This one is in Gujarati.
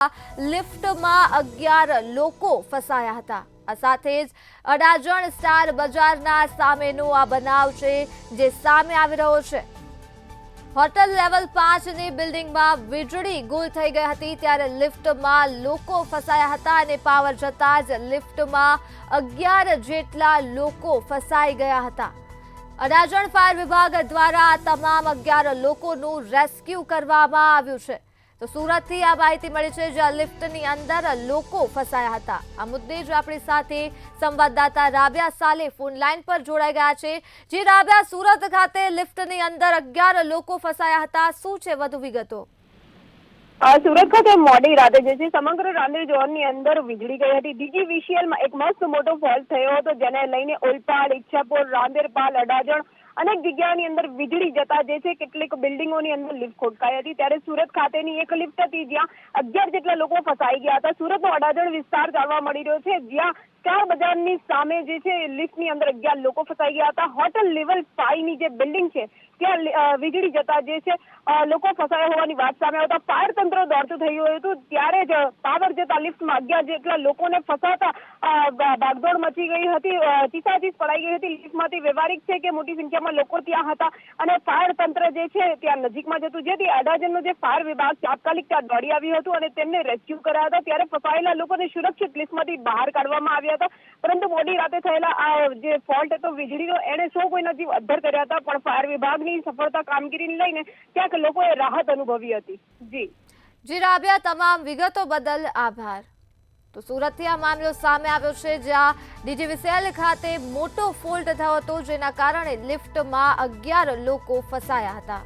લિફ્ટમાં 11 લોકો ફસાયા હતા। આ સાથે જ અડાજણ સ્ટાર બજારના સામેનો આ બનાવ છે જે સામે આવી રહ્યો છે। હોટલ લેવલ 5 ની બિલ્ડિંગમાં વીજળી ગુલ થઈ ગઈ હતી ત્યારે લિફ્ટમાં લોકો ફસાયા હતા અને પાવર જતા જ લિફ્ટમાં 11 જેટલા લોકો ફસાઈ ગયા હતા। અડાજણ ફાયર વિભાગ દ્વારા આ તમામ 11 લોકોનું રેસ્ક્યુ કરવામાં આવ્યું છે। તો સુરતથી આ માહિતી મળી છે જ્યાં લિફ્ટની અંદર લોકો ફસાયા હતા। આ મુદ્દે જ આપણી સાથે સંવાદદાતા રાબિયા સાલે ફોન લાઈન પર જોડાઈ ગયા છે। જે રાબિયા, સુરત ખાતે લિફ્ટની અંદર 11 લોકો ફસાયા હતા, શું છે વધુ વિગતો? સુરત ખાતે મોડી રાતે જે છે સમગ્ર રાંદેર ઝોનની અંદર વીજળી ગઈ હતી। ડીજીવીસીએલમાં એક મસ્ત મોટો ફોલ્ટ થયો હતો જેને લઈને ઓલપાડ, ઈચ્છાપુર, રાંદેરપાલ, અડાજણ અનેક જગ્યાની અંદર વીજળી જતા જે છે કેટલીક બિલ્ડિંગોની અંદર લિફ્ટ ખોટકાઈ હતી। ત્યારે સુરત ખાતેની એક લિફ્ટ હતી જ્યાં 11 જેટલા લોકો ફસાઈ ગયા હતા। સુરતનો અડાજણ વિસ્તાર જાણવા મળી રહ્યો છે જ્યાં સ્ટાર બજારની સામે જે છે લિફ્ટની અંદર 11 લોકો ફસાઈ ગયા હતા। હોટલ લેવલ 5 ની જે બિલ્ડિંગ છે ત્યાં વીજળી જતા જે છે લોકો ફસાયા હોવાની વાત સામે આવતા ફાયર તંત્ર દોડતું થઈ ગયું હતું। ત્યારે જ પાવર જતા લિફ્ટમાં 11 જેટલા લોકોને ફસાતા ભાગદોડ મચી ગઈ હતી, ચીસાચીસ પડાઈ ગઈ હતી। લિફ્ટમાંથી વ્યવહારિક છે કે મોટી સંખ્યામાં લોકો ત્યાં હતા અને ફાયર તંત્ર જે છે ત્યાં નજીકમાં જતું, જેથી અડાજણનો જે ફાયર વિભાગ તાત્કાલિક ત્યાં દોડી આવ્યું હતું અને તેમને રેસ્ક્યુ કર્યા હતા। ત્યારે ફસાયેલા લોકોને સુરક્ષિત લિફ્ટમાંથી બહાર કાઢવામાં આવ્યા હતા। પરંતુ મોડી રાતે થયેલા આ જે ફોલ્ટ હતો વીજળીનો એને સૌ કોઈના જીવ અદ્ધર કર્યા હતા, પણ ફાયર વિભાગની સફળતા કામગીરીને લઈને ક્યાંક લોકોએ રાહત અનુભવી હતી। જી રાબિયા, તમામ વિગતો બદલ આભાર। તો સુરતથી આ મામલો સામે આવ્યો છે જ્યાં ડીજીવીસીએલ ખાતે મોટો ફોલ્ટ થયો હતો જેના કારણે લિફ્ટમાં 11 લોકો ફસાયા હતા।